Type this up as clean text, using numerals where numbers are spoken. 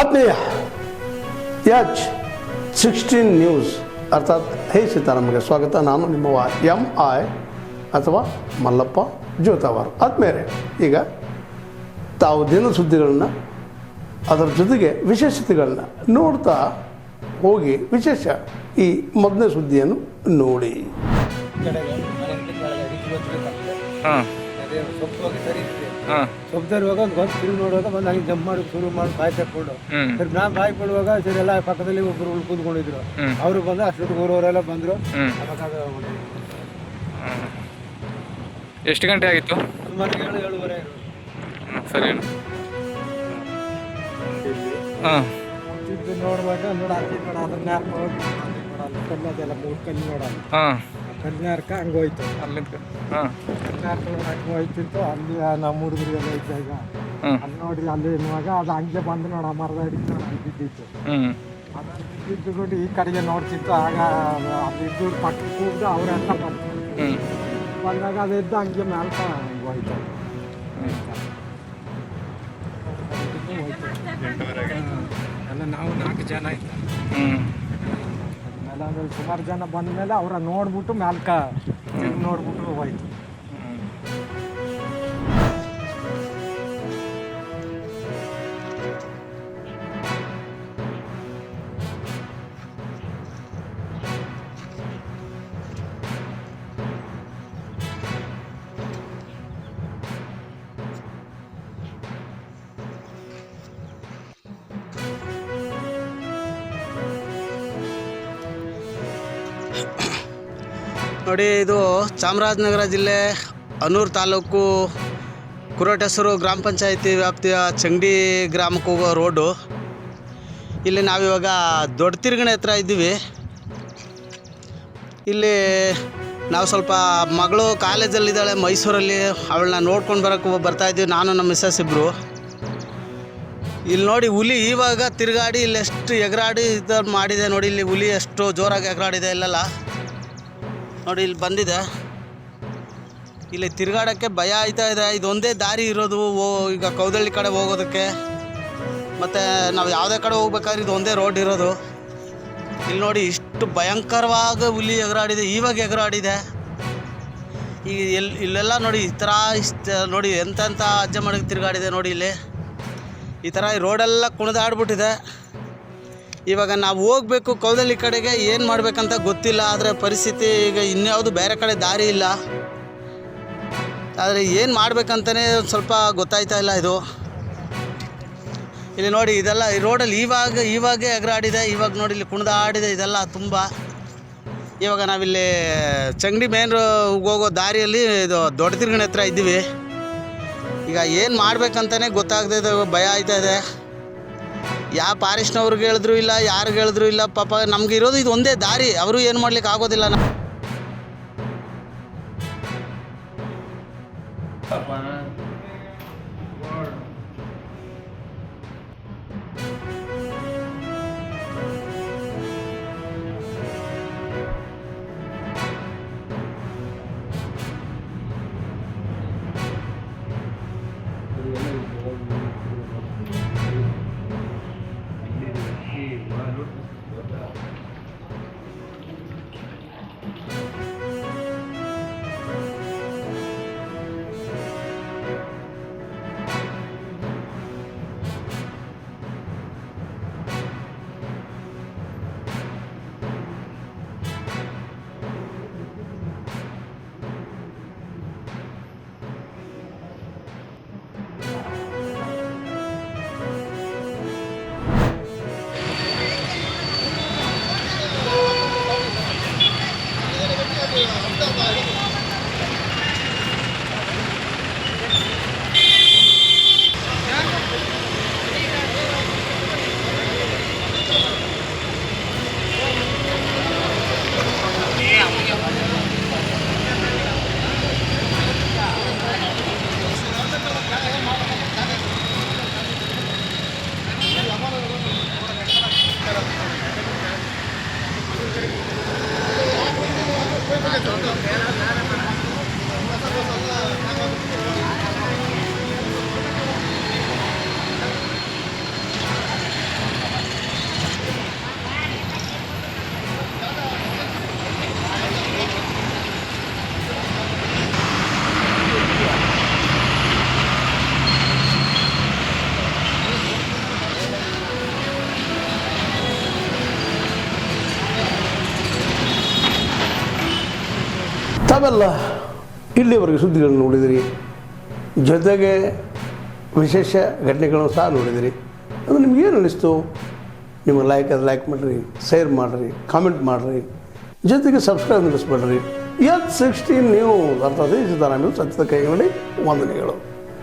ಆತ್ಮೀಯ H16 news ಅರ್ಥಾತ್ ಹೇ ಸೀತಾರಾಮಗೆ ಸ್ವಾಗತ. ನಾನು ನಿಮ್ಮವ MI ಅಥವಾ ಮಲ್ಲಪ್ಪ ಜೋತಾವಾರ್. ಆದ್ಮೇಲೆ ಈಗ ತಾವು ದಿನ ಸುದ್ದಿಗಳನ್ನ ಅದರ ಜೊತೆಗೆ ವಿಶೇಷತೆಗಳನ್ನ ನೋಡ್ತಾ ಹೋಗಿ ವಿಶೇಷ ಈ ಮೊದಲನೇ ಸುದ್ದಿಯನ್ನು ನೋಡಿ. ಸೊಪ್ಪು ಒಂದು ಬಂದು ತಿರುಗಿ ನೋಡುವಾಗ ಬಂದು ನನಗೆ ಜಂಪ್ ಮಾಡಿ ಶುರು ಮಾಡಿ ಬಾಯಿ ತಕ್ಕೊಂಡು ಸರಿ ನಾನು ಬಾಯಿ ಕೊಡುವಾಗ ಸರಿ ಎಲ್ಲ ಪಕ್ಕದಲ್ಲಿ ಒಬ್ಬರು ಕೂತ್ಕೊಂಡಿದ್ರು. ಅವರು ಬಂದು ಅಷ್ಟೊತ್ತಿಗೆ ಊರವರೆಲ್ಲ ಬಂದರು. ಎಷ್ಟು ಗಂಟೆ ಆಗಿತ್ತು? ಸುಮಾರು 7-7:30. ಸರಿ. ಹಾಂ ನೋಡ್ಬೇಕು ನೋಡಿ ಅದನ್ನ ಕಲ್ಲದೆಲ್ಲ ಮೂರು ಕಲ್ಲು ನೋಡೋದು. ಹಾಂ ಕಲ್ಯಾರ್ಕ ಹಂಗೋಯ್ತು ಅಲ್ಲಿಂದ. ಹಾಂ ಹೋಯ್ತಿತ್ತು. ಅಲ್ಲಿ ನಮ್ಮ ಹುಡುಗರಿಗೆಲ್ಲ ಇದ್ದಾಗ ಅಲ್ಲಿ ನೋಡ್ರಿ ಅಲ್ಲಿ ಎನ್ನುವಾಗ ಅದು ಹಂಗೆ ಬಂದು ನೋಡ ಮರದ ಹಿಡಿದು ಬಿದ್ದಿತ್ತು. ಅದನ್ನು ಬಿದ್ದುಕೊಂಡು ಈ ಕಡೆಗೆ ನೋಡ್ತಿತ್ತು. ಆಗ ಅಲ್ಲಿ ಇದ್ದು ಪಕ್ಕ ಕೂಗ್ದು ಅವರೆಲ್ಲ ಬಂದಾಗ ಅದು ಎದ್ದು ಹಂಗೆ ಮ್ಯಾಲ್ಕ ಹೋಯ್ತು. ಎಲ್ಲ ನಾವು 4 ಜನ ಇತ್ತು. ಆಮೇಲೆ ಸುಮಾರು ಜನ ಬಂದಮೇಲೆ ಅವರ ನೋಡ್ಬಿಟ್ಟು ಮ್ಯಾಲ್ಕ ನೋಡ್ಬಿಟ್ಟು ಹೋಯ್ತು. ನೋಡಿ, ಇದು ಚಾಮರಾಜನಗರ ಜಿಲ್ಲೆ ಅನೂರು ತಾಲೂಕು ಕುರಟೆಸರು ಗ್ರಾಮ ಪಂಚಾಯಿತಿ ವ್ಯಾಪ್ತಿಯ ಚಂಗಡಿ ಗ್ರಾಮಕ್ಕೆ ಹೋಗೋ ರೋಡು. ಇಲ್ಲಿ ನಾವಿವಾಗ ದೊಡ್ಡ ತಿರುಗಣೆ ಹತ್ರ ಇದ್ದೀವಿ. ಇಲ್ಲಿ ನಾವು ಸ್ವಲ್ಪ ಮಗಳು ಕಾಲೇಜಲ್ಲಿದ್ದಾಳೆ ಮೈಸೂರಲ್ಲಿ, ಅವಳನ್ನ ನೋಡ್ಕೊಂಡು ಬರ್ತಾಯಿದ್ದೀವಿ ನಾನು ನಮ್ಮ ಮಿಸ್ಸಸ್ ಇಬ್ಬರು. ಇಲ್ಲಿ ನೋಡಿ ಹುಲಿ ಇವಾಗ ತಿರುಗಾಡಿ ಇಲ್ಲಿ ಎಷ್ಟು ಎಗರಾಡಿ ಮಾಡಿದೆ ನೋಡಿ. ಇಲ್ಲಿ ಹುಲಿ ಎಷ್ಟು ಜೋರಾಗಿ ಎಗರಾಡಿದೆ ಇಲ್ಲೆಲ್ಲ ನೋಡಿ. ಇಲ್ಲಿ ಬಂದಿದೆ. ಇಲ್ಲಿ ತಿರುಗಾಡೋಕ್ಕೆ ಭಯ ಆಯ್ತಾ ಇದೆ. ಇದೊಂದೇ ದಾರಿ ಇರೋದು ಈಗ ಕೌದಳ್ಳಿ ಕಡೆ ಹೋಗೋದಕ್ಕೆ. ಮತ್ತು ನಾವು ಯಾವುದೇ ಕಡೆ ಹೋಗ್ಬೇಕಾದ್ರೆ ಇದು ಒಂದೇ ರೋಡ್ ಇರೋದು. ಇಲ್ಲಿ ನೋಡಿ ಇಷ್ಟು ಭಯಂಕರವಾಗಿ ಹುಲಿ ಎಗರಾಡಿದೆ, ಇವಾಗ ಎಗರಾಡಿದೆ. ಈಗ ಇಲ್ಲೆಲ್ಲ ನೋಡಿ ಈ ಥರ ನೋಡಿ ಎಂತೆಂಥ ಅಜ್ಜ ಮಡಗೆ ತಿರುಗಾಡಿದೆ ನೋಡಿ. ಇಲ್ಲಿ ಈ ಥರ ಈ ರೋಡೆಲ್ಲ ಕುಣಿದಾಡ್ಬಿಟ್ಟಿದೆ. ಇವಾಗ ನಾವು ಹೋಗಬೇಕು ಕೌದಳ್ಳಿ ಕಡೆಗೆ, ಏನು ಮಾಡಬೇಕಂತ ಗೊತ್ತಿಲ್ಲ. ಆದರೆ ಪರಿಸ್ಥಿತಿ ಈಗ ಇನ್ಯಾವುದು ಬೇರೆ ಕಡೆ ದಾರಿ ಇಲ್ಲ. ಆದರೆ ಏನು ಮಾಡಬೇಕಂತಲೇ ಸ್ವಲ್ಪ ಗೊತ್ತಾಯ್ತಾ ಇಲ್ಲ. ಇದು ಇಲ್ಲಿ ನೋಡಿ ಇದೆಲ್ಲ ಈ ರೋಡಲ್ಲಿ ಇವಾಗ ಎಗರಾಡಿದೆ. ಇವಾಗ ನೋಡಿ ಇಲ್ಲಿ ಕುಣಿದಾಡಿದೆ ಇದೆಲ್ಲ ತುಂಬ. ಇವಾಗ ನಾವಿಲ್ಲಿ ಚಂಗಡಿ ಮೇನ್ ಹೋಗೋ ದಾರಿಯಲ್ಲಿ ಇದು ದೊಡ್ಡ ತಿರುಗಣೆ ಹತ್ರ ಇದ್ದೀವಿ. ಈಗ ಏನು ಮಾಡಬೇಕಂತಲೇ ಗೊತ್ತಾಗದೆ ಇದೆ, ಭಯ ಆಯ್ತಾ ಇದೆ. ಯಾವ ಫಾರೆಸ್ಟ್ನವ್ರಿಗೆ ಹೇಳಿದ್ರು ಇಲ್ಲ, ಯಾರಿಗೆ ಹೇಳಿದ್ರು ಇಲ್ಲ. ಪಾಪ ನಮ್ಗೆ ಇರೋದು ಇದು ಒಂದೇ ದಾರಿ, ಅವರು ಏನು ಮಾಡ್ಲಿಕ್ಕೆ ಆಗೋದಿಲ್ಲ. ತಾವೆಲ್ಲ ಇಲ್ಲಿವರೆಗೆ ಸುದ್ದಿಗಳನ್ನು ನೋಡಿದಿರಿ, ಜೊತೆಗೆ ವಿಶೇಷ ಘಟನೆಗಳನ್ನು ಸಹ ನೋಡಿದಿರಿ. ಅದು ನಿಮ್ಗೇನು ಅನ್ನಿಸ್ತು? ನಿಮಗೆ ಲೈಕ್ ಮಾಡಿರಿ, ಶೇರ್ ಮಾಡಿರಿ, ಕಾಮೆಂಟ್ ಮಾಡಿರಿ, ಜೊತೆಗೆ ಸಬ್ಸ್ಕ್ರೈಬ್ ನಿಲ್ಲಿಸ್ಬೇಡ್ರಿ. H16 ನ್ಯೂಸ್ ಅರ್ಥಾತ್ ಸೀತಾರಾಮ್ ಸತ್ಯದ ಕೈಗನ್ನಡಿ ವಂದನೆಗಳು.